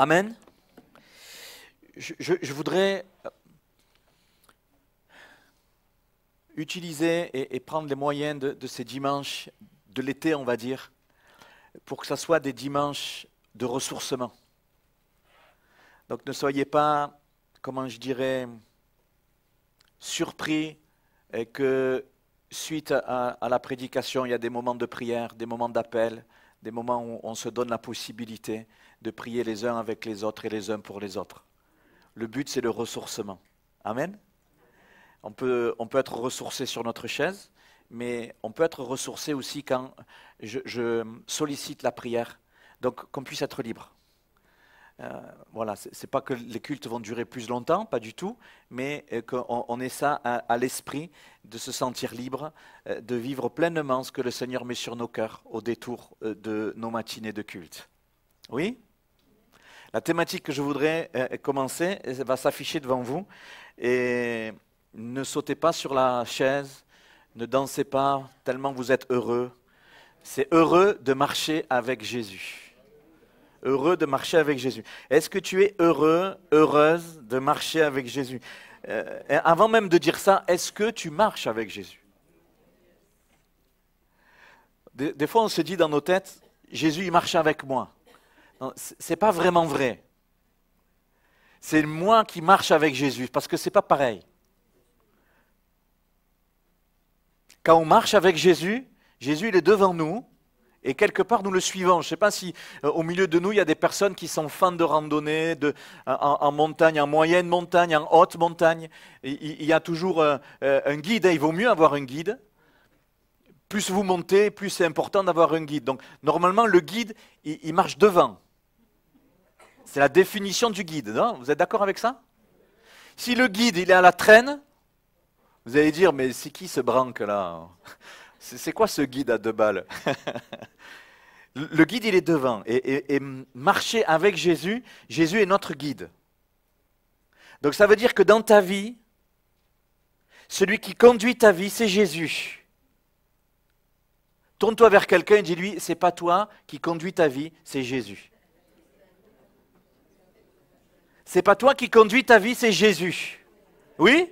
Amen. Je voudrais utiliser et prendre les moyens de ces dimanches de l'été, on va dire, pour que ça soit des dimanches de ressourcement. Donc ne soyez pas, comment je dirais, surpris et que suite à la prédication, il y a des moments de prière, des moments d'appel, des moments où on se donne la possibilité de prier les uns avec les autres et les uns pour les autres. Le but, c'est le ressourcement. Amen. On peut être ressourcé sur notre chaise, mais on peut être ressourcé aussi quand je sollicite la prière, donc qu'on puisse être libre. Voilà, c'est pas que les cultes vont durer plus longtemps, pas du tout, mais qu'on ait ça à l'esprit, de se sentir libre, de vivre pleinement ce que le Seigneur met sur nos cœurs au détour de nos matinées de culte. Oui ? La thématique que je voudrais commencer va s'afficher devant vous, et ne sautez pas sur la chaise, ne dansez pas tellement vous êtes heureux. C'est heureux de marcher avec Jésus. Heureux de marcher avec Jésus. Est-ce que tu es heureux, heureuse de marcher avec Jésus? Avant même de dire ça, est-ce que tu marches avec Jésus? Des fois, on se dit dans nos têtes, Jésus, il marche avec moi. Ce n'est pas vraiment vrai. C'est moi qui marche avec Jésus, parce que ce n'est pas pareil. Quand on marche avec Jésus, Jésus, il est devant nous, et quelque part, nous le suivons. Je ne sais pas si au milieu de nous, il y a des personnes qui sont fans de randonnée, en montagne, en moyenne montagne, en haute montagne. Il y a toujours un guide, et il vaut mieux avoir un guide. Plus vous montez, plus c'est important d'avoir un guide. Donc, normalement, le guide, il marche devant. C'est la définition du guide, non? Vous êtes d'accord avec ça? Si le guide, il est à la traîne, vous allez dire, mais c'est qui ce branque là? C'est quoi ce guide à 2 balles? Le guide, il est devant. Et marcher avec Jésus, Jésus est notre guide. Donc ça veut dire que dans ta vie, celui qui conduit ta vie, c'est Jésus. Tourne-toi vers quelqu'un et dis-lui, c'est pas toi qui conduis ta vie, c'est Jésus. C'est pas toi qui conduis ta vie, c'est Jésus. Oui?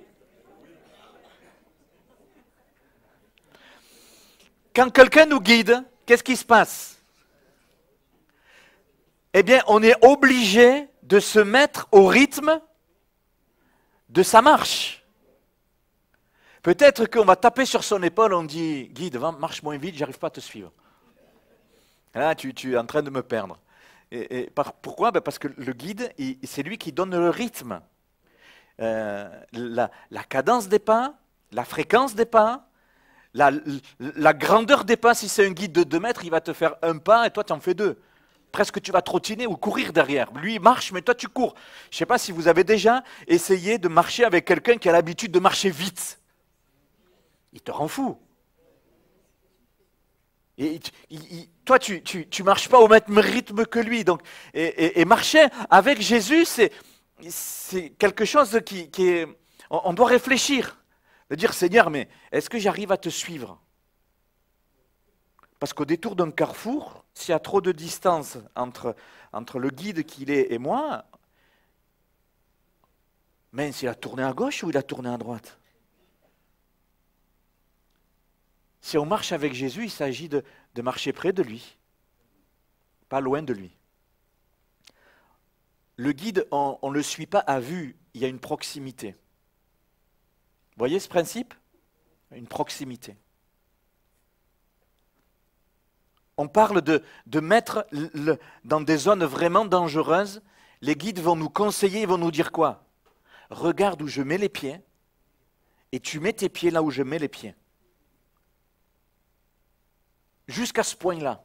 Quand quelqu'un nous guide, qu'est-ce qui se passe? Eh bien, on est obligé de se mettre au rythme de sa marche. Peut-être qu'on va taper sur son épaule, on dit, guide, marche moins vite, j'arrive pas à te suivre. Là, tu es en train de me perdre. Pourquoi? Parce que le guide, c'est lui qui donne le rythme. La cadence des pas, la fréquence des pas, la grandeur des pas. Si c'est un guide de 2 mètres, il va te faire 1 pas et toi tu en fais 2. Presque tu vas trottiner ou courir derrière. Lui il marche mais toi tu cours. Je ne sais pas si vous avez déjà essayé de marcher avec quelqu'un qui a l'habitude de marcher vite. Il te rend fou. Et toi tu marches pas au même rythme que lui. Donc, et marcher avec Jésus, c'est quelque chose qui est... On doit réfléchir. De dire, Seigneur, mais est-ce que j'arrive à te suivre? Parce qu'au détour d'un carrefour, s'il y a trop de distance entre le guide qu'il est et moi, mince, il a tourné à gauche ou il a tourné à droite? Si on marche avec Jésus, il s'agit de marcher près de lui, pas loin de lui. Le guide, on ne le suit pas à vue, il y a une proximité. Vous voyez ce principe? Une proximité. On parle de mettre dans des zones vraiment dangereuses. Les guides vont nous conseiller, ils vont nous dire quoi? Regarde où je mets les pieds et tu mets tes pieds là où je mets les pieds. Jusqu'à ce point-là.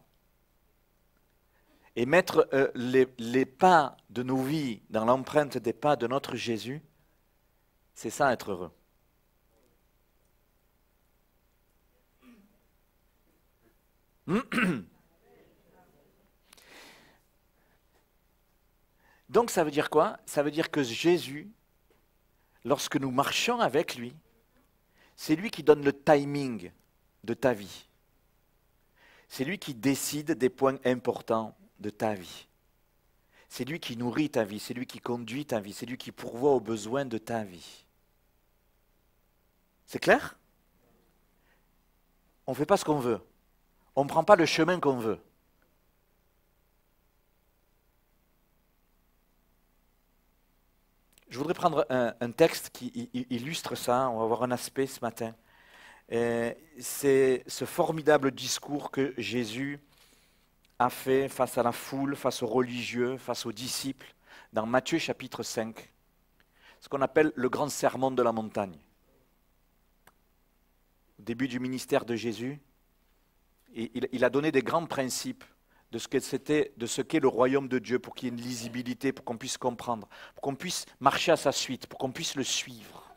Et mettre les pas de nos vies dans l'empreinte des pas de notre Jésus, c'est ça être heureux. Donc ça veut dire quoi? Ça veut dire que Jésus, lorsque nous marchons avec lui, c'est lui qui donne le timing de ta vie. C'est lui qui décide des points importants de ta vie. C'est lui qui nourrit ta vie, c'est lui qui conduit ta vie, c'est lui qui pourvoit aux besoins de ta vie. C'est clair? On ne fait pas ce qu'on veut. On ne prend pas le chemin qu'on veut. Je voudrais prendre un texte qui illustre ça. On va voir un aspect ce matin. C'est ce formidable discours que Jésus a fait face à la foule, face aux religieux, face aux disciples, dans Matthieu chapitre 5, ce qu'on appelle le grand sermon de la montagne. Au début du ministère de Jésus, il a donné des grands principes de ce qu'est le royaume de Dieu, pour qu'il y ait une lisibilité, pour qu'on puisse comprendre, pour qu'on puisse marcher à sa suite, pour qu'on puisse le suivre.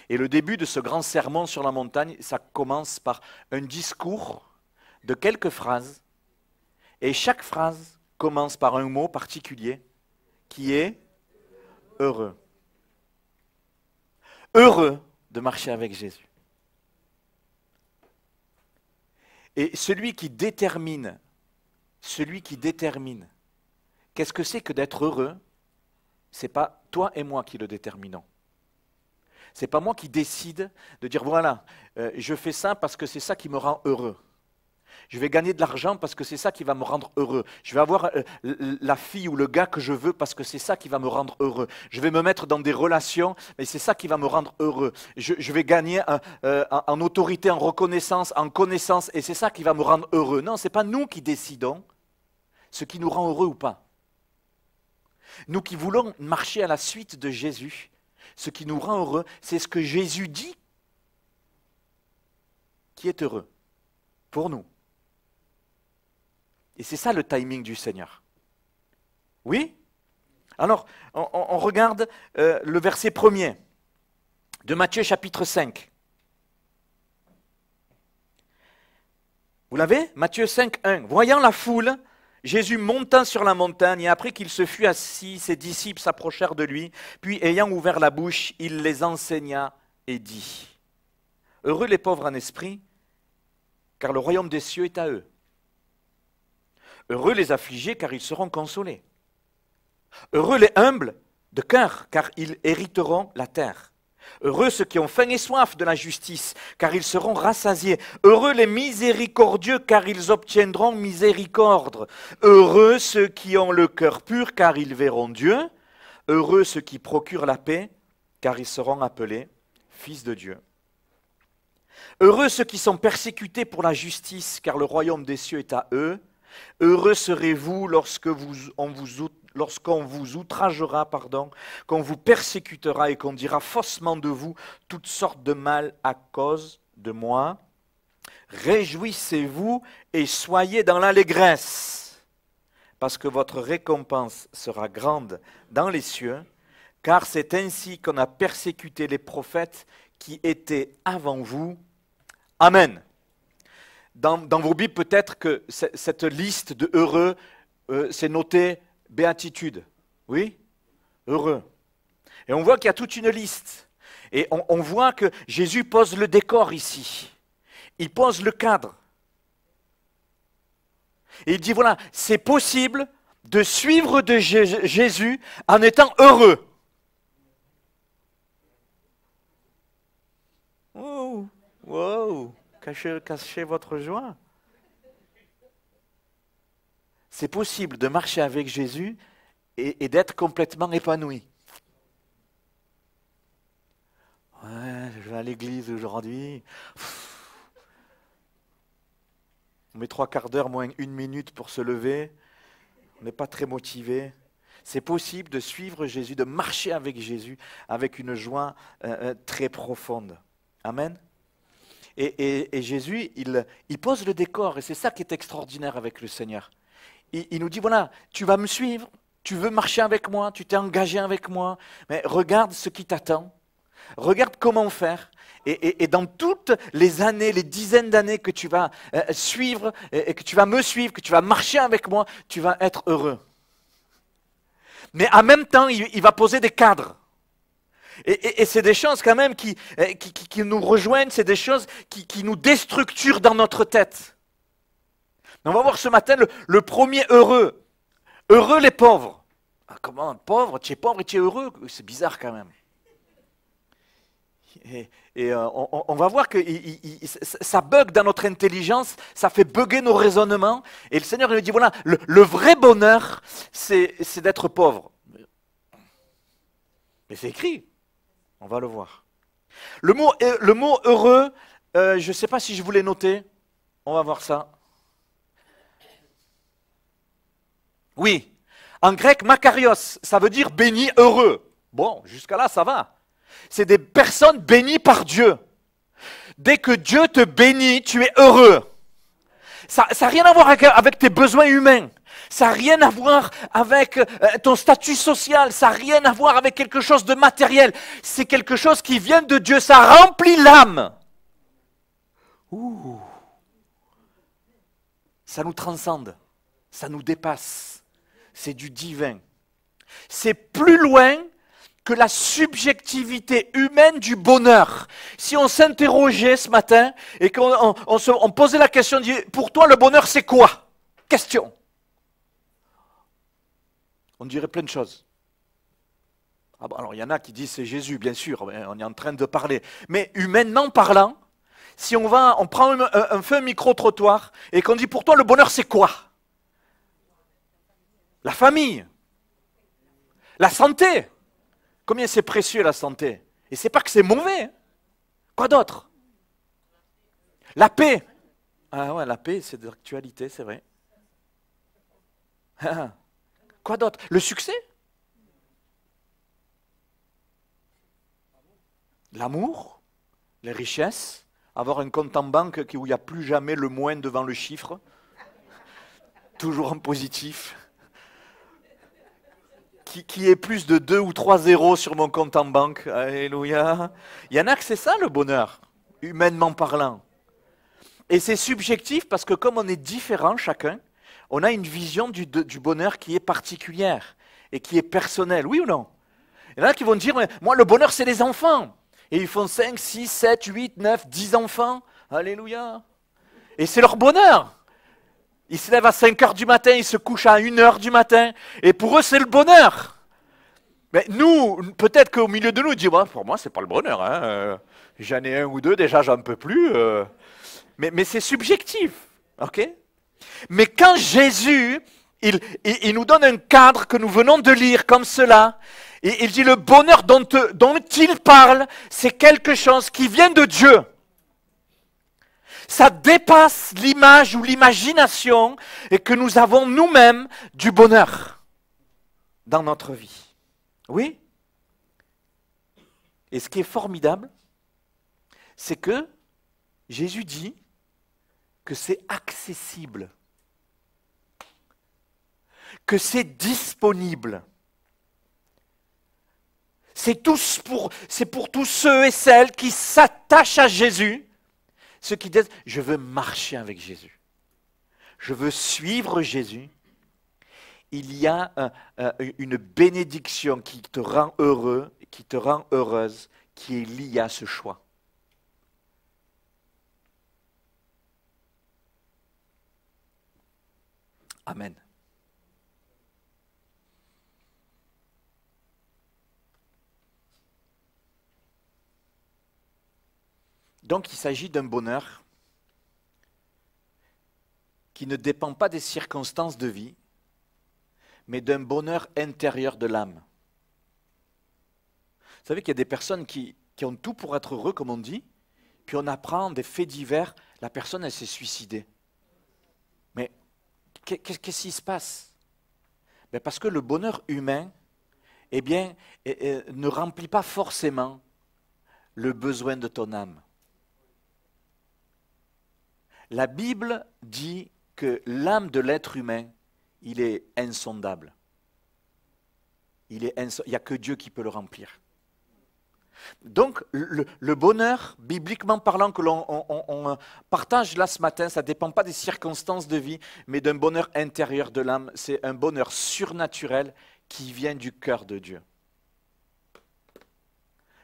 Et le début de ce grand sermon sur la montagne, ça commence par un discours de quelques phrases, et chaque phrase commence par un mot particulier qui est heureux. Heureux de marcher avec Jésus. Et celui qui détermine qu'est-ce que c'est que d'être heureux, ce n'est pas toi et moi qui le déterminons. Ce n'est pas moi qui décide de dire voilà, je fais ça parce que c'est ça qui me rend heureux. Je vais gagner de l'argent parce que c'est ça qui va me rendre heureux. Je vais avoir la fille ou le gars que je veux parce que c'est ça qui va me rendre heureux. Je vais me mettre dans des relations, mais c'est ça qui va me rendre heureux. Je vais gagner en autorité, en reconnaissance, en connaissance, et c'est ça qui va me rendre heureux. Non, ce n'est pas nous qui décidons ce qui nous rend heureux ou pas. Nous qui voulons marcher à la suite de Jésus, ce qui nous rend heureux, c'est ce que Jésus dit qui est heureux pour nous. Et c'est ça le timing du Seigneur. Oui? Alors, on regarde le verset 1er de Matthieu chapitre 5. Vous l'avez? Matthieu 5, 1. Voyant la foule, Jésus monta sur la montagne, et après qu'il se fut assis, ses disciples s'approchèrent de lui, puis ayant ouvert la bouche, il les enseigna et dit, « Heureux les pauvres en esprit, car le royaume des cieux est à eux. Heureux les affligés, car ils seront consolés. Heureux les humbles de cœur, car ils hériteront la terre. Heureux ceux qui ont faim et soif de la justice, car ils seront rassasiés. Heureux les miséricordieux, car ils obtiendront miséricorde. Heureux ceux qui ont le cœur pur, car ils verront Dieu. Heureux ceux qui procurent la paix, car ils seront appelés fils de Dieu. Heureux ceux qui sont persécutés pour la justice, car le royaume des cieux est à eux. Heureux serez-vous lorsqu'on vous outragera, qu'on vous persécutera et qu'on dira faussement de vous toutes sortes de mal à cause de moi. Réjouissez-vous et soyez dans l'allégresse, parce que votre récompense sera grande dans les cieux, car c'est ainsi qu'on a persécuté les prophètes qui étaient avant vous. Amen. Dans vos Bibles, peut-être que cette liste de heureux, c'est noté béatitude. Oui? Heureux. Et on voit qu'il y a toute une liste. Et on voit que Jésus pose le décor ici. Il pose le cadre. Et il dit, voilà, c'est possible de suivre de Jésus en étant heureux. Oh, wow. Cachez votre joie. C'est possible de marcher avec Jésus et d'être complètement épanoui. Ouais, je vais à l'église aujourd'hui. On met 3/4 d'heure moins 1 minute pour se lever. On n'est pas très motivé. C'est possible de suivre Jésus, de marcher avec Jésus avec une joie très profonde. Amen. Et Jésus, il pose le décor, et c'est ça qui est extraordinaire avec le Seigneur. Il nous dit, voilà, tu vas me suivre, tu veux marcher avec moi, tu t'es engagé avec moi, mais regarde ce qui t'attend, regarde comment faire. Et dans toutes les années, les dizaines d'années que tu vas suivre, et que tu vas me suivre, que tu vas marcher avec moi, tu vas être heureux. Mais en même temps, il va poser des cadres. Et c'est des choses quand même qui nous rejoignent, c'est des choses qui nous déstructurent dans notre tête. On va voir ce matin le premier heureux. Heureux les pauvres. comment, pauvre et tu es heureux. C'est bizarre quand même. On va voir que ça bug dans notre intelligence, ça fait bugger nos raisonnements. Et le Seigneur nous dit, voilà, le vrai bonheur, c'est d'être pauvre. Mais c'est écrit, on va le voir. Le mot heureux, je ne sais pas si je voulais noter, on va voir ça. Oui, en grec, makarios, ça veut dire béni, heureux. Bon, jusqu'à là, ça va. C'est des personnes bénies par Dieu. Dès que Dieu te bénit, tu es heureux. Ça n'a rien à voir avec tes besoins humains. Ça n'a rien à voir avec ton statut social. Ça n'a rien à voir avec quelque chose de matériel. C'est quelque chose qui vient de Dieu. Ça remplit l'âme. Ouh. Ça nous transcende. Ça nous dépasse. C'est du divin. C'est plus loin que la subjectivité humaine du bonheur. Si on s'interrogeait ce matin et qu'on posait la question, on dit, pour toi le bonheur c'est quoi? Question. On dirait plein de choses. Ah bon, alors il y en a qui disent c'est Jésus, bien sûr, on est en train de parler. Mais humainement parlant, si on prend un micro-trottoir et qu'on dit pour toi le bonheur c'est quoi? La famille, la santé. Combien c'est précieux la santé? Et c'est pas que c'est mauvais. Hein. Quoi d'autre? La paix. Ah ouais, la paix, c'est de l'actualité, c'est vrai. Quoi d'autre? Le succès? L'amour? Les richesses? Avoir un compte en banque où il n'y a plus jamais le moins devant le chiffre? Toujours en positif. Qui est plus de 2 ou 3 zéros sur mon compte en banque. Alléluia. Il y en a que c'est ça le bonheur, humainement parlant. Et c'est subjectif parce que comme on est différent chacun, on a une vision du bonheur qui est particulière et qui est personnelle. Oui ou non? Il y en a qui vont dire, moi le bonheur c'est les enfants. Et ils font 5, 6, 7, 8, 9, 10 enfants. Alléluia. Et c'est leur bonheur. Ils se lèvent à 5 heures du matin, ils se couchent à 1 heure du matin. Et pour eux, c'est le bonheur. Mais nous, peut-être qu'au milieu de nous, on dit, bah, pour moi, c'est pas le bonheur. Hein. J'en ai un ou deux, déjà, j'en peux plus. Mais c'est subjectif. Ok? Mais quand Jésus, il nous donne un cadre que nous venons de lire comme cela, et il dit, le bonheur dont il parle, c'est quelque chose qui vient de Dieu. Ça dépasse l'image ou l'imagination et que nous avons nous-mêmes du bonheur dans notre vie. Oui? Et ce qui est formidable, c'est que Jésus dit que c'est accessible, que c'est disponible. C'est pour tous ceux et celles qui s'attachent à Jésus. Ceux qui disent, je veux marcher avec Jésus. Je veux suivre Jésus. Il y a une bénédiction qui te rend heureux, qui te rend heureuse, qui est liée à ce choix. Amen. Donc il s'agit d'un bonheur qui ne dépend pas des circonstances de vie, mais d'un bonheur intérieur de l'âme. Vous savez qu'il y a des personnes qui ont tout pour être heureux, comme on dit, puis on apprend des faits divers, la personne elle s'est suicidée. Mais qu'est-ce qui se passe? Ben parce que le bonheur humain, eh bien, ne remplit pas forcément le besoin de ton âme. La Bible dit que l'âme de l'être humain, il est insondable. Il n'y a que Dieu qui peut le remplir. Donc, le bonheur, bibliquement parlant, que l'on partage là ce matin, ça ne dépend pas des circonstances de vie, mais d'un bonheur intérieur de l'âme. C'est un bonheur surnaturel qui vient du cœur de Dieu.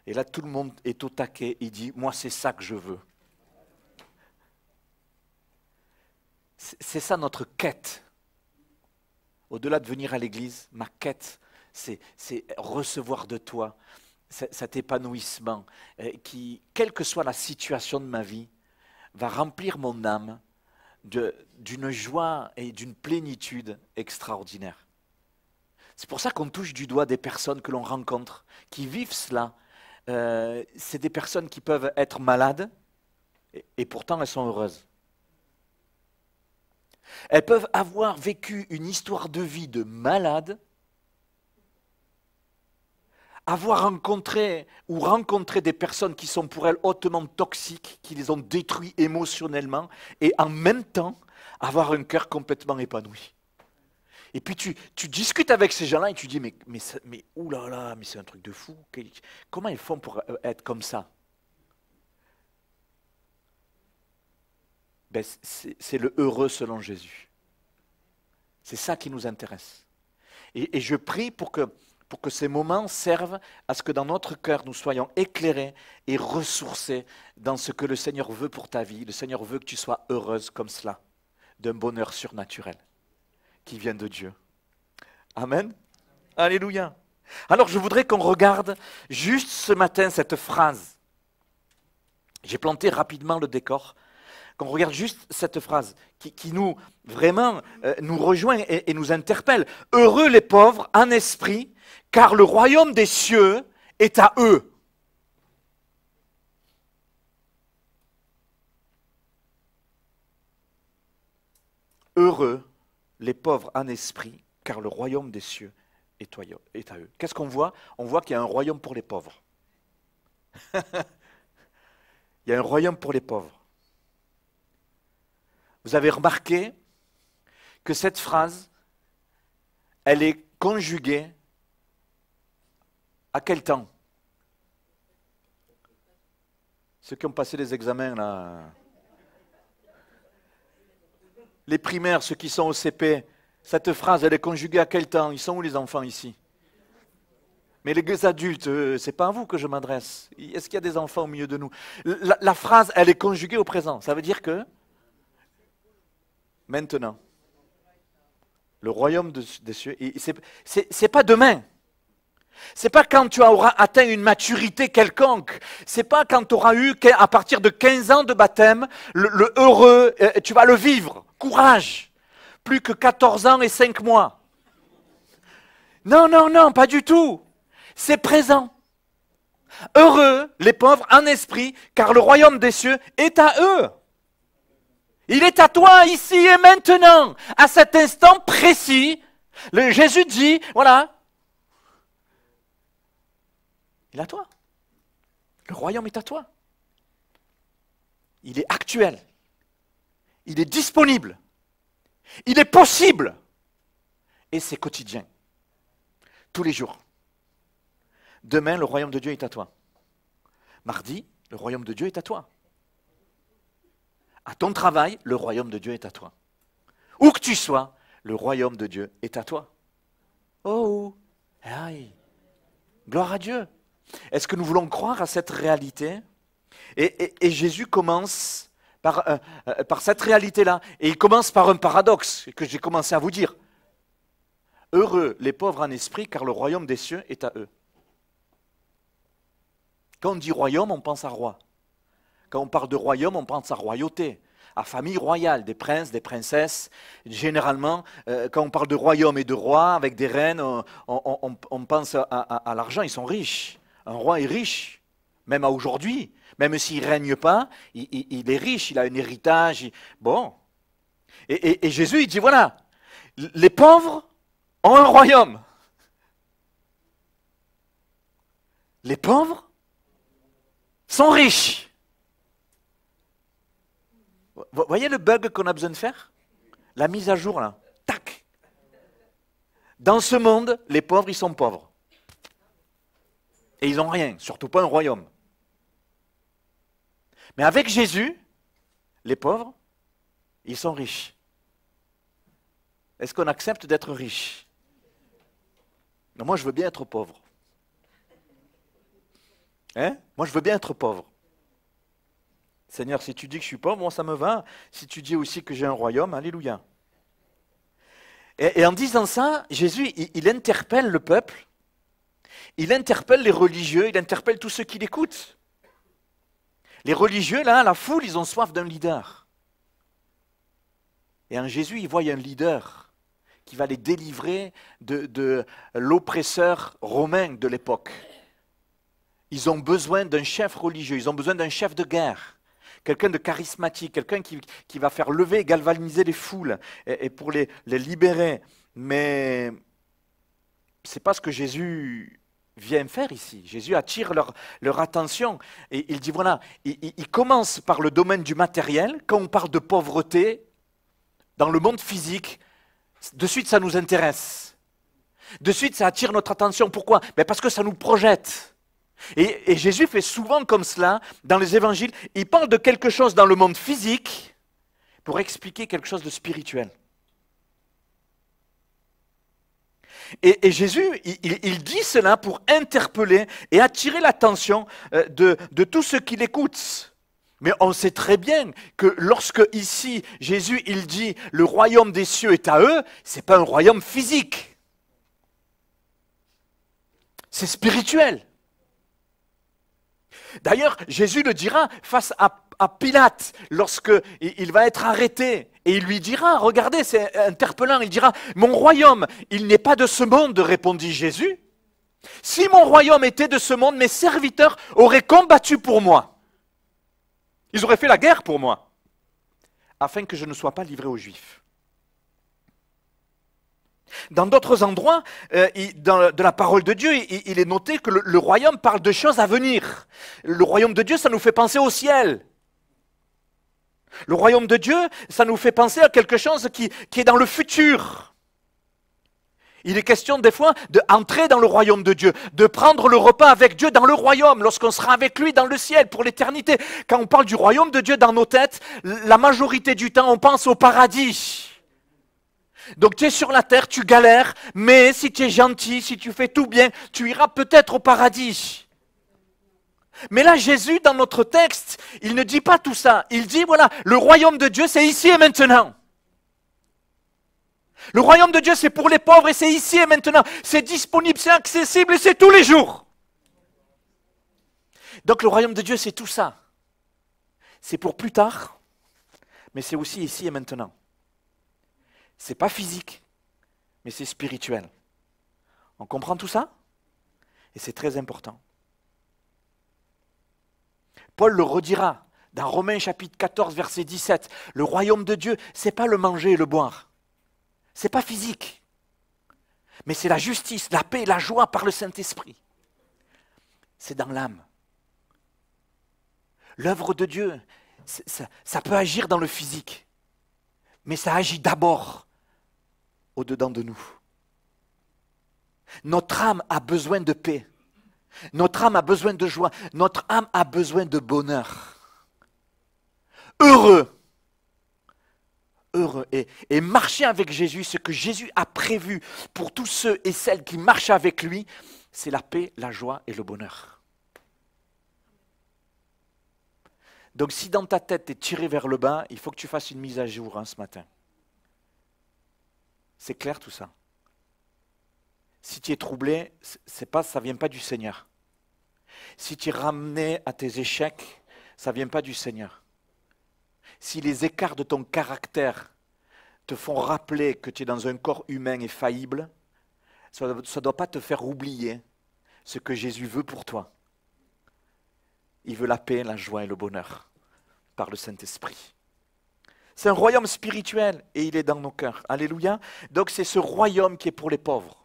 Et là, tout le monde est au taquet. Il dit, moi, c'est ça que je veux. C'est ça notre quête. Au-delà de venir à l'église, ma quête, c'est recevoir de toi cet épanouissement qui, quelle que soit la situation de ma vie, va remplir mon âme d'une joie et d'une plénitude extraordinaire. C'est pour ça qu'on touche du doigt des personnes que l'on rencontre, qui vivent cela. C'est des personnes qui peuvent être malades, et pourtant elles sont heureuses. Elles peuvent avoir vécu une histoire de vie de malade, avoir rencontré des personnes qui sont pour elles hautement toxiques, qui les ont détruits émotionnellement, et en même temps, avoir un cœur complètement épanoui. Et puis tu discutes avec ces gens-là et tu dis, mais oulala, mais c'est un truc de fou. Comment ils font pour être comme ça? Ben, c'est le heureux selon Jésus. C'est ça qui nous intéresse. Et je prie pour que ces moments servent à ce que dans notre cœur, nous soyons éclairés et ressourcés dans ce que le Seigneur veut pour ta vie. Le Seigneur veut que tu sois heureuse comme cela, d'un bonheur surnaturel qui vient de Dieu. Amen. Alléluia. Alors je voudrais qu'on regarde juste ce matin cette phrase. J'ai planté rapidement le décor. Qu'on regarde juste cette phrase qui nous, vraiment, nous rejoint et nous interpelle. Heureux les pauvres en esprit, car le royaume des cieux est à eux. Heureux les pauvres en esprit, car le royaume des cieux est à eux. Qu'est-ce qu'on voit? On voit qu'il y a un royaume pour les pauvres. Il y a un royaume pour les pauvres. Vous avez remarqué que cette phrase, elle est conjuguée à quel temps? Ceux qui ont passé les examens, là. Les primaires, ceux qui sont au CP, cette phrase, elle est conjuguée à quel temps? Ils sont où les enfants ici? Mais les adultes, c'est pas à vous que je m'adresse. Est-ce qu'il y a des enfants au milieu de nous? La phrase, elle est conjuguée au présent. Ça veut dire que maintenant, le royaume des cieux, c'est pas demain. C'est pas quand tu auras atteint une maturité quelconque. C'est pas quand tu auras eu, à partir de 15 ans de baptême, le heureux, tu vas le vivre. Courage. Plus que 14 ans et 5 mois. Non, non, non, pas du tout. C'est présent. Heureux les pauvres en esprit, car le royaume des cieux est à eux. Il est à toi ici et maintenant, à cet instant précis. Jésus dit, voilà, il est à toi. Le royaume est à toi. Il est actuel. Il est disponible. Il est possible. Et c'est quotidien. Tous les jours. Demain, le royaume de Dieu est à toi. Mardi, le royaume de Dieu est à toi. À ton travail, le royaume de Dieu est à toi. Où que tu sois, le royaume de Dieu est à toi. Oh, aïe. Gloire à Dieu. Est-ce que nous voulons croire à cette réalité? Et Jésus commence par cette réalité-là. Et il commence par un paradoxe que j'ai commencé à vous dire. Heureux les pauvres en esprit, car le royaume des cieux est à eux. Quand on dit royaume, on pense à roi. Quand on parle de royaume, on pense à royauté, à famille royale, des princes, des princesses. Généralement, quand on parle de royaume et de roi, avec des reines, on pense à l'argent, ils sont riches. Un roi est riche, même à aujourd'hui. Même s'il ne règne pas, il est riche, il a un héritage. Bon. Et Jésus, il dit, voilà, les pauvres ont un royaume. Les pauvres sont riches. Vous voyez le bug qu'on a besoin de faire? La mise à jour, là. Tac. Dans ce monde, les pauvres, ils sont pauvres. Et ils n'ont rien, surtout pas un royaume. Mais avec Jésus, les pauvres, ils sont riches. Est-ce qu'on accepte d'être riche? Non, moi, je veux bien être pauvre. Hein? Moi, je veux bien être pauvre. Seigneur, si tu dis que je suis pauvre, moi, ça me va. Si tu dis aussi que j'ai un royaume, alléluia. Et en disant ça, Jésus, il interpelle le peuple Il interpelle les religieux, il interpelle tous ceux qui l'écoutent. Les religieux, là, la foule, ils ont soif d'un leader. Et en Jésus, ils voient un leader qui va les délivrer de l'oppresseur romain de l'époque. Ils ont besoin d'un chef religieux, ils ont besoin d'un chef de guerre, quelqu'un de charismatique, quelqu'un qui va faire lever et galvaniser les foules et pour les libérer. Mais ce n'est pas ce que Jésus vient faire ici. Jésus attire leur attention et il dit voilà, il commence par le domaine du matériel. Quand on parle de pauvreté, dans le monde physique, de suite ça nous intéresse. De suite ça attire notre attention. Pourquoi? Parce que ça nous projette. Et Jésus fait souvent comme cela dans les évangiles. Il parle de quelque chose dans le monde physique pour expliquer quelque chose de spirituel. Et Jésus, il dit cela pour interpeller et attirer l'attention de tous ceux qui l'écoutent. Mais on sait très bien que lorsque ici, Jésus, il dit « le royaume des cieux est à eux », ce n'est pas un royaume physique. C'est spirituel. D'ailleurs, Jésus le dira face à Pilate, lorsqu'il va être arrêté. Et il lui dira, regardez, c'est interpellant, il dira, mon royaume, il n'est pas de ce monde, répondit Jésus. Si mon royaume était de ce monde, mes serviteurs auraient combattu pour moi. Ils auraient fait la guerre pour moi, afin que je ne sois pas livré aux Juifs. Dans d'autres endroits, de la parole de Dieu, il est noté que le royaume parle de choses à venir. Le royaume de Dieu, ça nous fait penser au ciel. Le royaume de Dieu, ça nous fait penser à quelque chose qui est dans le futur. Il est question des fois d'entrer dans le royaume de Dieu, de prendre le repas avec Dieu dans le royaume, lorsqu'on sera avec lui dans le ciel pour l'éternité. Quand on parle du royaume de Dieu dans nos têtes, la majorité du temps, on pense au paradis. Donc tu es sur la terre, tu galères, mais si tu es gentil, si tu fais tout bien, tu iras peut-être au paradis. Mais là, Jésus, dans notre texte, il ne dit pas tout ça. Il dit, voilà, le royaume de Dieu, c'est ici et maintenant. Le royaume de Dieu, c'est pour les pauvres et c'est ici et maintenant. C'est disponible, c'est accessible et c'est tous les jours. Donc le royaume de Dieu, c'est tout ça. C'est pour plus tard, mais c'est aussi ici et maintenant. C'est pas physique, mais c'est spirituel. On comprend tout ça? Et c'est très important. Paul le redira dans Romains chapitre 14, verset 17. Le royaume de Dieu, ce n'est pas le manger et le boire. Ce n'est pas physique. Mais c'est la justice, la paix, la joie par le Saint-Esprit. C'est dans l'âme. L'œuvre de Dieu, ça peut agir dans le physique. Mais ça agit d'abord au-dedans de nous. Notre âme a besoin de paix. Notre âme a besoin de joie. Notre âme a besoin de bonheur. Heureux. Heureux. Et marcher avec Jésus, ce que Jésus a prévu pour tous ceux et celles qui marchent avec lui, c'est la paix, la joie et le bonheur. Donc si dans ta tête tu es tiré vers le bas, il faut que tu fasses une mise à jour ce matin. C'est clair tout ça? Si tu es troublé, ça ne vient pas du Seigneur. Si tu es ramené à tes échecs, ça ne vient pas du Seigneur. Si les écarts de ton caractère te font rappeler que tu es dans un corps humain et faillible, ça ne doit pas te faire oublier ce que Jésus veut pour toi. Il veut la paix, la joie et le bonheur par le Saint-Esprit. C'est un royaume spirituel et il est dans nos cœurs. Alléluia. Donc c'est ce royaume qui est pour les pauvres.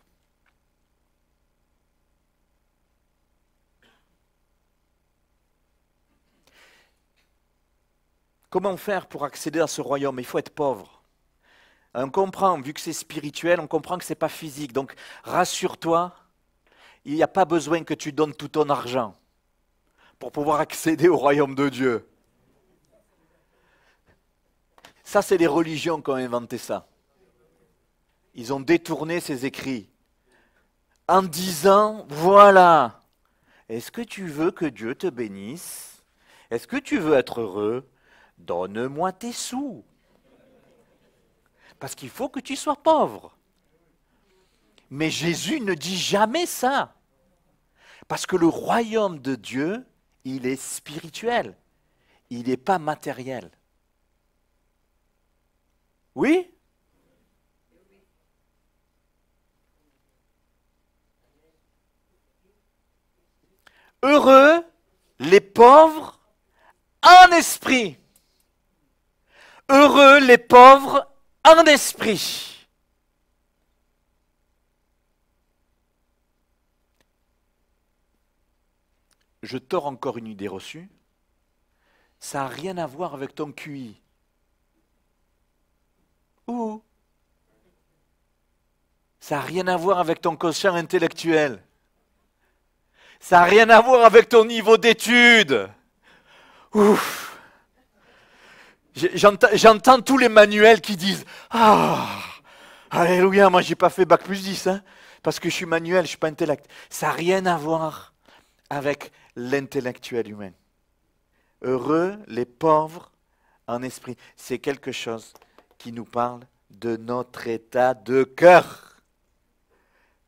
Comment faire pour accéder à ce royaume? Il faut être pauvre. On comprend, vu que c'est spirituel, on comprend que ce n'est pas physique. Donc rassure-toi, il n'y a pas besoin que tu donnes tout ton argent pour pouvoir accéder au royaume de Dieu. Ça, c'est les religions qui ont inventé ça. Ils ont détourné ces écrits en disant, voilà, est-ce que tu veux que Dieu te bénisse? Est-ce que tu veux être heureux? Donne-moi tes sous. Parce qu'il faut que tu sois pauvre. Mais Jésus ne dit jamais ça. Parce que le royaume de Dieu, il est spirituel. Il n'est pas matériel. Oui? Heureux les pauvres en esprit. Heureux les pauvres en esprit. Je tords encore une idée reçue. Ça n'a rien à voir avec ton QI. Ou ça n'a rien à voir avec ton quotient intellectuel. Ça n'a rien à voir avec ton niveau d'études. Ouf. J'entends tous les manuels qui disent « Ah, alléluia, moi j'ai pas fait bac plus 10, hein, parce que je suis manuel, je ne suis pas intellect. » Ça n'a rien à voir avec l'intellectuel humain. Heureux les pauvres en esprit. C'est quelque chose qui nous parle de notre état de cœur.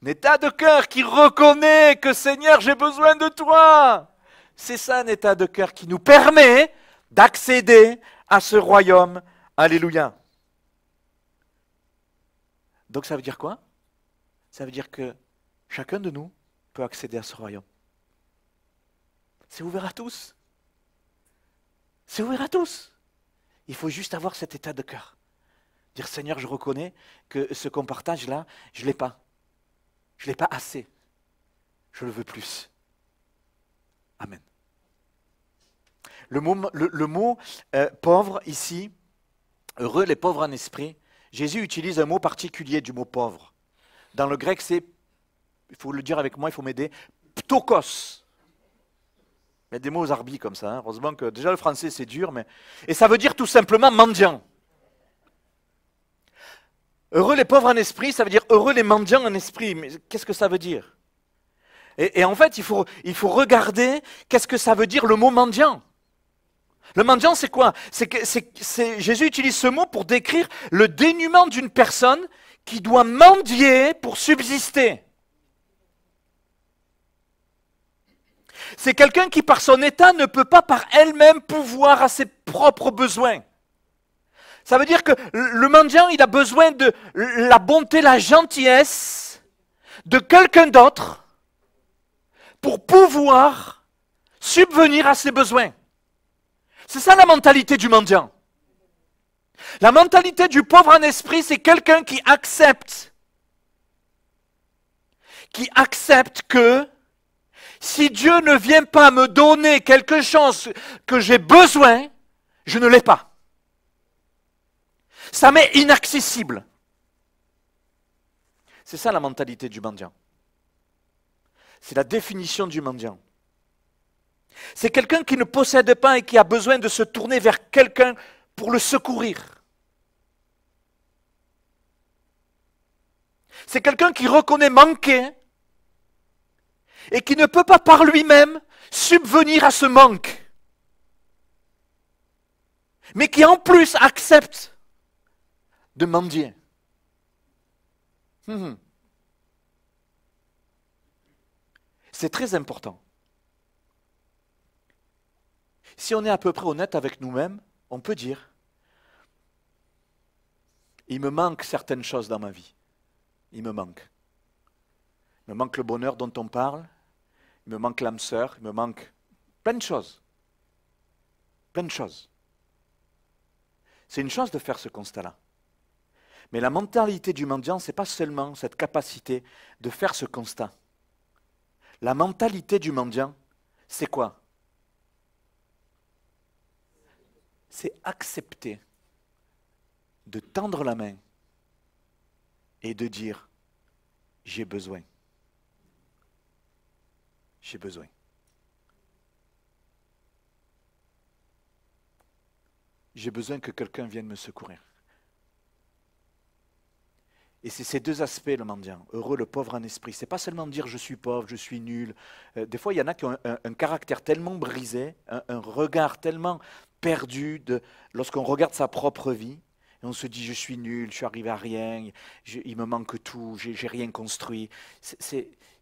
Un état de cœur qui reconnaît que Seigneur, j'ai besoin de toi. C'est ça un état de cœur qui nous permet d'accéder à ce royaume. Alléluia. Donc ça veut dire quoi? Ça veut dire que chacun de nous peut accéder à ce royaume. C'est ouvert à tous. C'est ouvert à tous. Il faut juste avoir cet état de cœur. Dire Seigneur, je reconnais que ce qu'on partage là, je ne l'ai pas. Je ne l'ai pas assez. Je le veux plus. Amen. Le mot pauvre ici, heureux les pauvres en esprit, Jésus utilise un mot particulier du mot pauvre. Dans le grec, c'est, il faut le dire avec moi, il faut m'aider, ptokos. Il y a des mots zarbi comme ça, hein. Heureusement que déjà le français c'est dur, mais... Et ça veut dire tout simplement mendiant. Heureux les pauvres en esprit, ça veut dire heureux les mendiants en esprit. Mais qu'est-ce que ça veut dire? Et en fait, il faut regarder qu'est-ce que ça veut dire le mot mendiant. Le mendiant, c'est quoi? Jésus utilise ce mot pour décrire le dénuement d'une personne qui doit mendier pour subsister. C'est quelqu'un qui, par son état, ne peut pas par elle-même pourvoir à ses propres besoins. Ça veut dire que le mendiant, il a besoin de la bonté, la gentillesse de quelqu'un d'autre pour pouvoir subvenir à ses besoins. C'est ça la mentalité du mendiant. La mentalité du pauvre en esprit, c'est quelqu'un qui accepte que si Dieu ne vient pas me donner quelque chose que j'ai besoin, je ne l'ai pas. Ça m'est inaccessible. C'est ça la mentalité du mendiant. C'est la définition du mendiant. C'est quelqu'un qui ne possède pas et qui a besoin de se tourner vers quelqu'un pour le secourir. C'est quelqu'un qui reconnaît manquer et qui ne peut pas par lui-même subvenir à ce manque. Mais qui en plus accepte de mendier. C'est très important. Si on est à peu près honnête avec nous-mêmes, on peut dire, il me manque certaines choses dans ma vie. Il me manque. Il me manque le bonheur dont on parle, il me manque l'âme sœur, il me manque plein de choses. Plein de choses. C'est une chose de faire ce constat-là. Mais la mentalité du mendiant, ce n'est pas seulement cette capacité de faire ce constat. La mentalité du mendiant, c'est quoi? C'est accepter de tendre la main et de dire « j'ai besoin ». J'ai besoin. J'ai besoin que quelqu'un vienne me secourir. Et c'est ces deux aspects, le mendiant. Heureux le pauvre en esprit. Ce n'est pas seulement dire je suis pauvre, je suis nul. Des fois, il y en a qui ont un caractère tellement brisé, un regard tellement perdu lorsqu'on regarde sa propre vie. Et on se dit je suis nul, je suis arrivé à rien, il me manque tout, j'ai rien construit.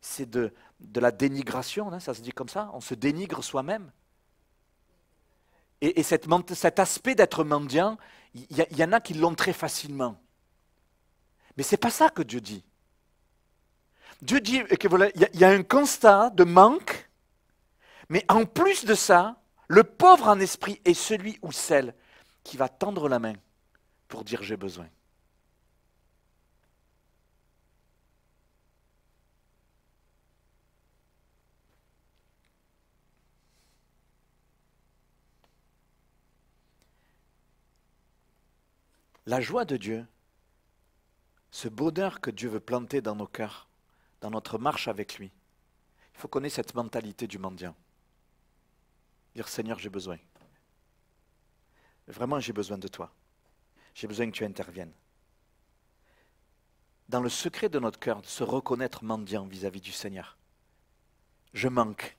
c'est de la dénigration, hein, ça se dit comme ça, on se dénigre soi-même. Et cet aspect d'être mendiant, il y en a qui l'ont très facilement. Mais ce n'est pas ça que Dieu dit. Dieu dit qu'il y a un constat de manque, mais en plus de ça, le pauvre en esprit est celui ou celle qui va tendre la main pour dire j'ai besoin. La joie de Dieu, ce bonheur que Dieu veut planter dans nos cœurs, dans notre marche avec lui, il faut qu'on ait cette mentalité du mendiant. Dire Seigneur, j'ai besoin. Vraiment, j'ai besoin de toi. J'ai besoin que tu interviennes. Dans le secret de notre cœur, de se reconnaître mendiant vis-à-vis du Seigneur. Je manque.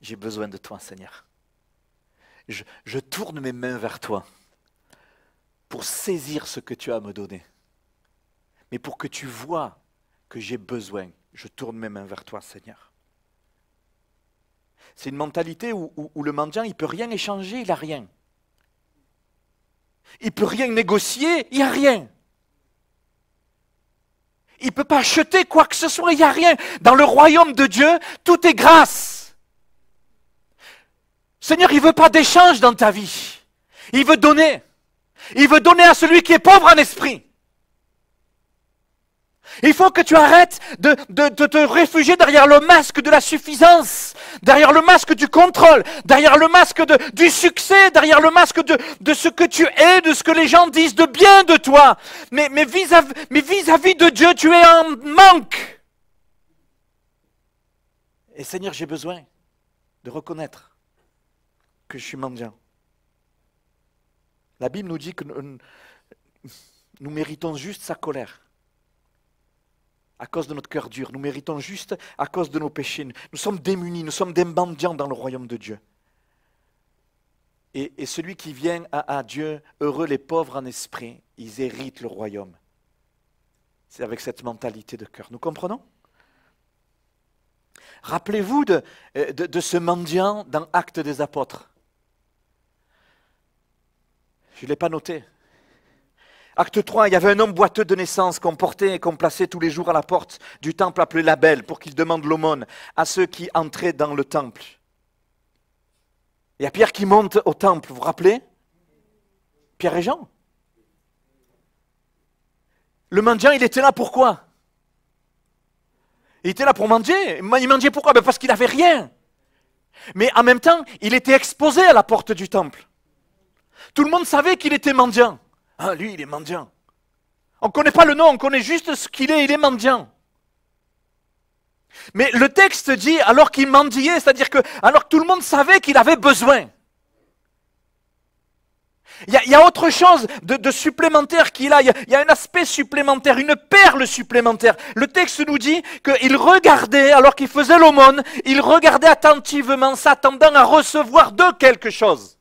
J'ai besoin de toi, Seigneur. Je tourne mes mains vers toi pour saisir ce que tu as à me donner. Mais pour que tu vois que j'ai besoin, je tourne mes mains vers toi, Seigneur. C'est une mentalité où le mendiant, il ne peut rien échanger, il n'a rien. Il ne peut rien négocier, il n'y a rien. Il ne peut pas acheter quoi que ce soit, il n'y a rien. Dans le royaume de Dieu, tout est grâce. Seigneur, il ne veut pas d'échange dans ta vie. Il veut donner. Il veut donner à celui qui est pauvre en esprit. Il faut que tu arrêtes de te réfugier derrière le masque de la suffisance, derrière le masque du contrôle, derrière le masque du succès, derrière le masque de ce que tu es, de ce que les gens disent de bien de toi. Mais vis-à-vis de Dieu, tu es en manque. Et Seigneur, j'ai besoin de reconnaître que je suis mendiant. La Bible nous dit que nous méritons juste sa colère. À cause de notre cœur dur, nous méritons juste à cause de nos péchés. Nous sommes démunis, nous sommes des mendiants dans le royaume de Dieu. Et celui qui vient à Dieu, heureux les pauvres en esprit, ils héritent le royaume. C'est avec cette mentalité de cœur. Nous comprenons? Rappelez-vous de ce mendiant dans Actes des Apôtres. Je ne l'ai pas noté. Acte 3, il y avait un homme boiteux de naissance qu'on portait et qu'on plaçait tous les jours à la porte du temple appelé Label pour qu'il demande l'aumône à ceux qui entraient dans le temple. Il y a Pierre qui monte au temple, vous vous rappelez? Pierre et Jean. Le mendiant, il était là pourquoi? Il était là pour mendier. Il mendiait pourquoi? Parce qu'il n'avait rien. Mais en même temps, il était exposé à la porte du temple. Tout le monde savait qu'il était mendiant. Ah, lui, il est mendiant. On ne connaît pas le nom, on connaît juste ce qu'il est, il est mendiant. Mais le texte dit, alors qu'il mendiait, c'est-à-dire que, alors que tout le monde savait qu'il avait besoin. Il y a autre chose de supplémentaire qu'il a, il y a un aspect supplémentaire, une perle supplémentaire. Le texte nous dit qu'il regardait, alors qu'il faisait l'aumône, il regardait attentivement, s'attendant à recevoir de quelque chose.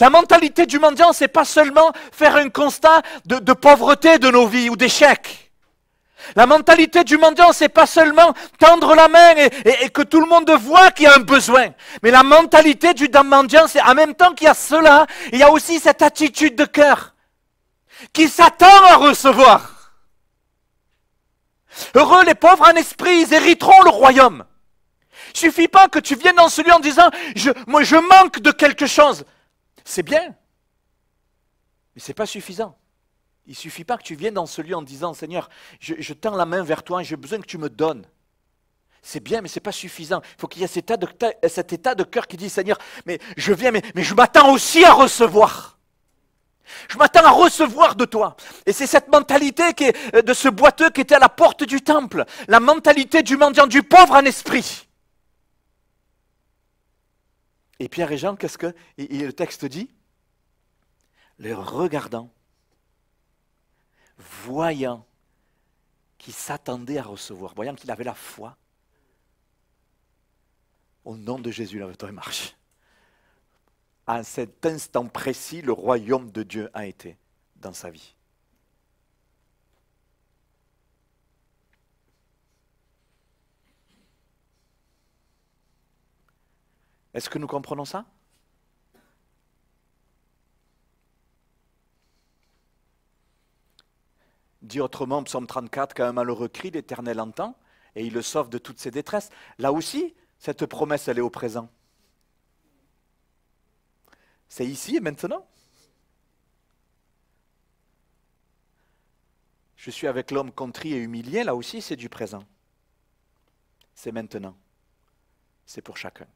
La mentalité du mendiant, ce n'est pas seulement faire un constat de pauvreté de nos vies ou d'échec. La mentalité du mendiant, ce n'est pas seulement tendre la main et que tout le monde voit qu'il y a un besoin. Mais la mentalité du mendiant, c'est en même temps qu'il y a cela, il y a aussi cette attitude de cœur qui s'attend à recevoir. Heureux les pauvres en esprit, ils hériteront le royaume. Il ne suffit pas que tu viennes dans celui en disant moi je manque de quelque chose. C'est bien, mais ce n'est pas suffisant. Il ne suffit pas que tu viennes dans ce lieu en disant, Seigneur, je tends la main vers toi et j'ai besoin que tu me donnes. C'est bien, mais ce n'est pas suffisant. Il faut qu'il y ait cet état de cœur qui dit, Seigneur, mais je viens, mais je m'attends aussi à recevoir. Je m'attends à recevoir de toi. Et c'est cette mentalité de ce boiteux qui était à la porte du temple. La mentalité du mendiant, du pauvre en esprit. Et Pierre et Jean, qu'est-ce que le texte dit? Les regardant, voyant qu'il s'attendait à recevoir, voyant qu'il avait la foi, au nom de Jésus, lève-toi et marche. À cet instant précis, le royaume de Dieu a été dans sa vie. Est-ce que nous comprenons ça? Dit autrement, psaume 34, quand un malheureux crie, l'Éternel entend et il le sauve de toutes ses détresses. Là aussi, cette promesse, elle est au présent. C'est ici et maintenant. Je suis avec l'homme contrit et humilié, là aussi, c'est du présent. C'est maintenant. C'est pour chacun.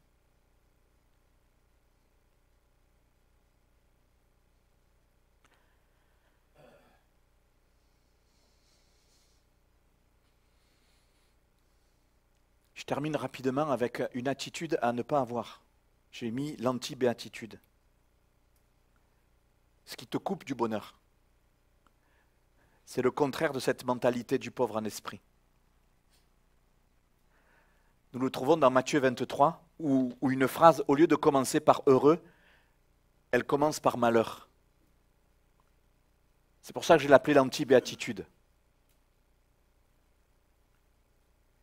Je termine rapidement avec une attitude à ne pas avoir. J'ai mis l'anti-béatitude. Ce qui te coupe du bonheur. C'est le contraire de cette mentalité du pauvre en esprit. Nous le trouvons dans Matthieu 23, où une phrase, au lieu de commencer par heureux, elle commence par malheur. C'est pour ça que je l'ai appelé l'anti-béatitude.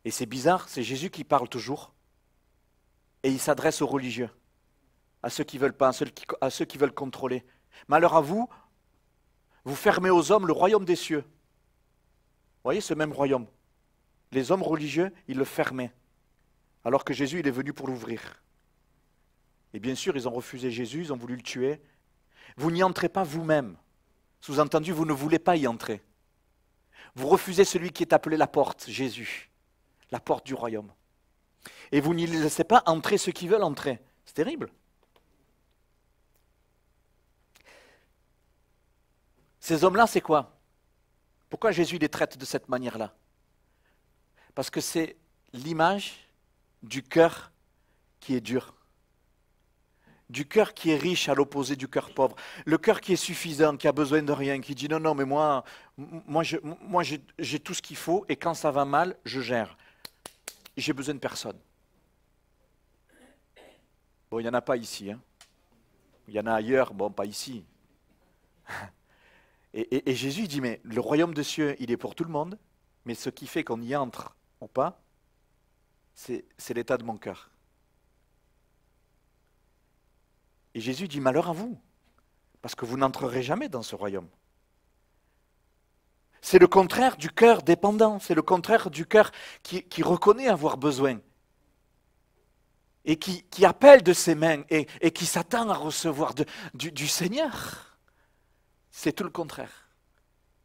Et c'est bizarre, c'est Jésus qui parle toujours, et il s'adresse aux religieux, à ceux qui ne veulent pas, à ceux qui veulent contrôler. Malheur à vous, vous fermez aux hommes le royaume des cieux. Vous voyez ce même royaume. Les hommes religieux, ils le fermaient, alors que Jésus, il est venu pour l'ouvrir. Et bien sûr, ils ont refusé Jésus, ils ont voulu le tuer. Vous n'y entrez pas vous-même. Sous-entendu, vous ne voulez pas y entrer. Vous refusez celui qui est appelé la porte, Jésus, la porte du royaume. Et vous n'y laissez pas entrer ceux qui veulent entrer. C'est terrible. Ces hommes-là, c'est quoi? Pourquoi Jésus les traite de cette manière-là? Parce que c'est l'image du cœur qui est dur. Du cœur qui est riche à l'opposé du cœur pauvre. Le cœur qui est suffisant, qui a besoin de rien, qui dit non, mais moi j'ai tout ce qu'il faut et quand ça va mal, je gère. J'ai besoin de personne. Bon, il n'y en a pas ici. Hein. Il y en a ailleurs, bon, pas ici. Et Jésus dit, mais le royaume des cieux, il est pour tout le monde, mais ce qui fait qu'on y entre ou pas, c'est l'état de mon cœur. Et Jésus dit, malheur à vous, parce que vous n'entrerez jamais dans ce royaume. C'est le contraire du cœur dépendant, c'est le contraire du cœur qui reconnaît avoir besoin, et qui appelle de ses mains, et qui s'attend à recevoir du Seigneur. C'est tout le contraire.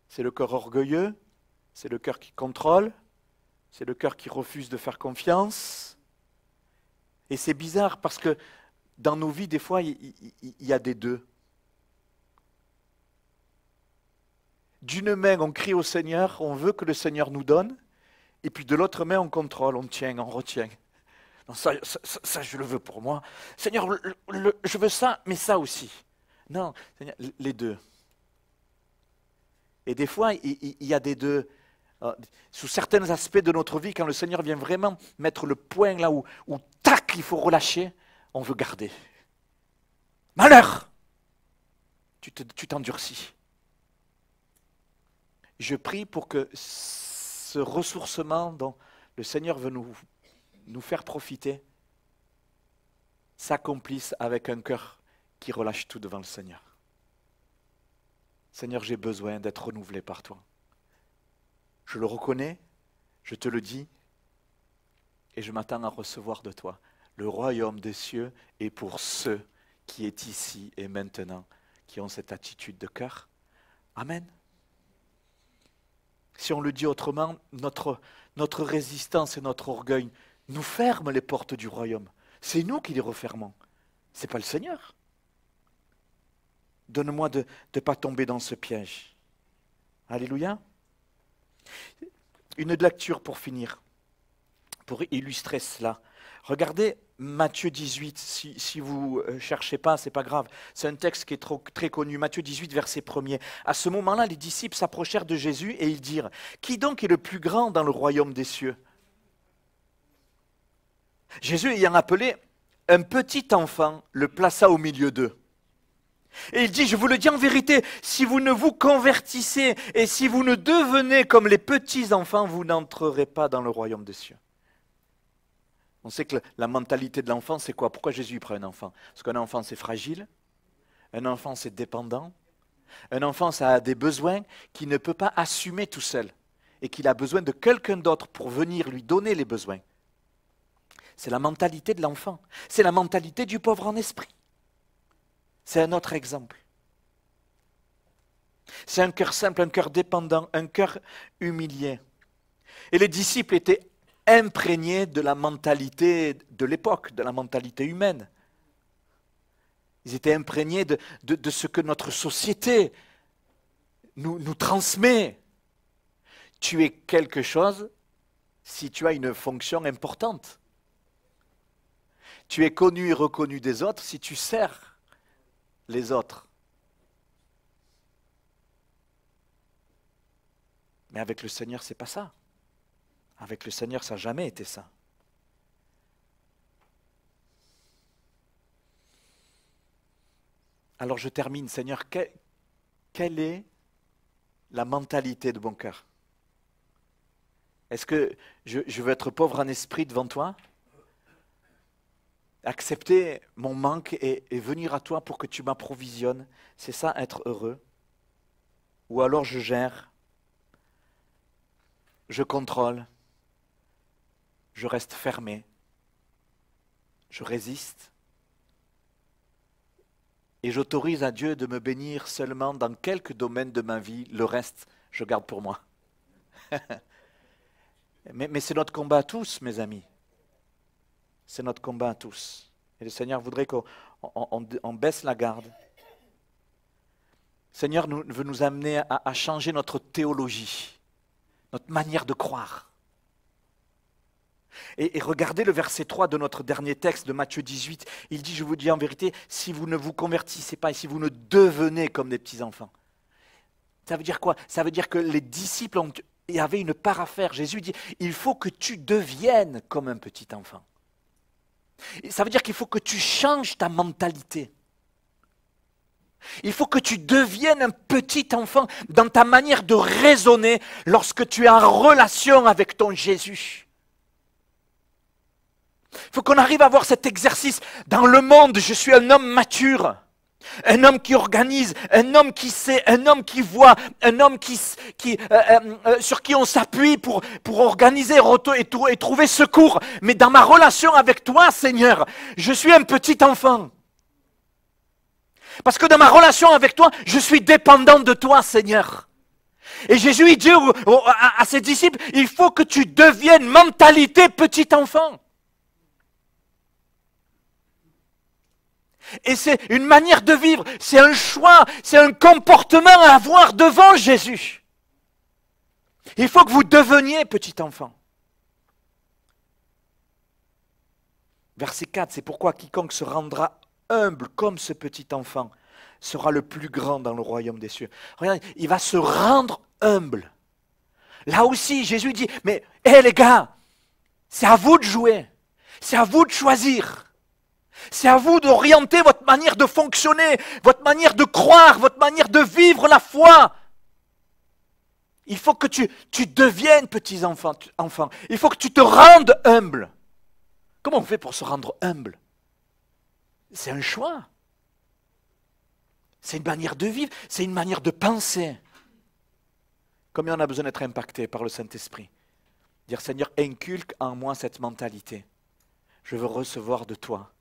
C'est le cœur orgueilleux, c'est le cœur qui contrôle, c'est le cœur qui refuse de faire confiance. Et c'est bizarre parce que dans nos vies, des fois, il y a des deux. D'une main, on crie au Seigneur, on veut que le Seigneur nous donne, et puis de l'autre main, on contrôle, on tient, on retient. Non, ça, je le veux pour moi. Seigneur, je veux ça, mais ça aussi. Non, Seigneur, les deux. Et des fois, il y a des deux. Sous certains aspects de notre vie, quand le Seigneur vient vraiment mettre le point là où tac, il faut relâcher, on veut garder. Malheur! Tu t'endurcis. Je prie pour que ce ressourcement dont le Seigneur veut nous faire profiter s'accomplisse avec un cœur qui relâche tout devant le Seigneur. Seigneur, j'ai besoin d'être renouvelé par toi. Je le reconnais, je te le dis, et je m'attends à recevoir de toi. Le royaume des cieux est pour ceux qui est ici et maintenant, qui ont cette attitude de cœur. Amen. Si on le dit autrement, notre résistance et notre orgueil nous ferment les portes du royaume. C'est nous qui les refermons. Ce n'est pas le Seigneur. Donne-moi de ne pas tomber dans ce piège. Alléluia. Une lecture pour finir, pour illustrer cela. Regardez Matthieu 18, si vous ne cherchez pas, ce n'est pas grave. C'est un texte qui est très connu, Matthieu 18, verset 1er. À ce moment-là, les disciples s'approchèrent de Jésus et ils dirent, « Qui donc est le plus grand dans le royaume des cieux ?» Jésus ayant appelé un petit enfant, le plaça au milieu d'eux. Et il dit, je vous le dis en vérité, si vous ne vous convertissez et si vous ne devenez comme les petits enfants, vous n'entrerez pas dans le royaume des cieux. On sait que la mentalité de l'enfant, c'est quoi? Pourquoi Jésus prend un enfant? Parce qu'un enfant, c'est fragile, un enfant, c'est dépendant, un enfant, ça a des besoins qu'il ne peut pas assumer tout seul et qu'il a besoin de quelqu'un d'autre pour venir lui donner les besoins. C'est la mentalité de l'enfant. C'est la mentalité du pauvre en esprit. C'est un autre exemple. C'est un cœur simple, un cœur dépendant, un cœur humilié. Et les disciples étaient imprégnés de la mentalité de l'époque, de la mentalité humaine. Ils étaient imprégnés de ce que notre société nous transmet. Tu es quelque chose si tu as une fonction importante. Tu es connu et reconnu des autres si tu sers les autres. Mais avec le Seigneur, ce n'est pas ça. Avec le Seigneur, ça n'a jamais été ça. Alors je termine, Seigneur, quelle est la mentalité de mon cœur? Est-ce que je veux être pauvre en esprit devant toi? Accepter mon manque et venir à toi pour que tu m'approvisionnes, c'est ça être heureux? Ou alors je gère, je contrôle, je reste fermé, je résiste, et j'autorise à Dieu de me bénir seulement dans quelques domaines de ma vie, le reste, je garde pour moi. Mais c'est notre combat à tous, mes amis. C'est notre combat à tous. Et le Seigneur voudrait qu'on baisse la garde. Le Seigneur veut nous amener à changer notre théologie, notre manière de croire. Et regardez le verset 3 de notre dernier texte de Matthieu 18. Il dit, je vous dis en vérité, si vous ne vous convertissez pas et si vous ne devenez comme des petits-enfants. Ça veut dire quoi? Ça veut dire que les disciples avaient une part à faire. Jésus dit, il faut que tu deviennes comme un petit enfant. Ça veut dire qu'il faut que tu changes ta mentalité. Il faut que tu deviennes un petit enfant dans ta manière de raisonner lorsque tu es en relation avec ton Jésus. Il faut qu'on arrive à avoir cet exercice. Dans le monde, je suis un homme mature, un homme qui organise, un homme qui sait, un homme qui voit, un homme sur qui on s'appuie pour organiser et trouver secours. Mais dans ma relation avec toi, Seigneur, je suis un petit enfant. Parce que dans ma relation avec toi, je suis dépendant de toi, Seigneur. Et Jésus il dit à ses disciples, il faut que tu deviennes mentalité petit enfant. Et c'est une manière de vivre, c'est un choix, c'est un comportement à avoir devant Jésus. Il faut que vous deveniez petit enfant. Verset 4, c'est pourquoi quiconque se rendra humble comme ce petit enfant sera le plus grand dans le royaume des cieux. Regardez, il va se rendre humble. Là aussi, Jésus dit, mais les gars, c'est à vous de jouer, c'est à vous de choisir. C'est à vous d'orienter votre manière de fonctionner, votre manière de croire, votre manière de vivre la foi. Il faut que tu deviennes petit enfant. Il faut que tu te rendes humble. Comment on fait pour se rendre humble? C'est un choix. C'est une manière de vivre, c'est une manière de penser. Combien on a besoin d'être impacté par le Saint-Esprit? Dire, Seigneur, inculque en moi cette mentalité. Je veux recevoir de toi.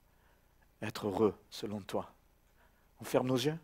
Être heureux selon toi. On ferme nos yeux.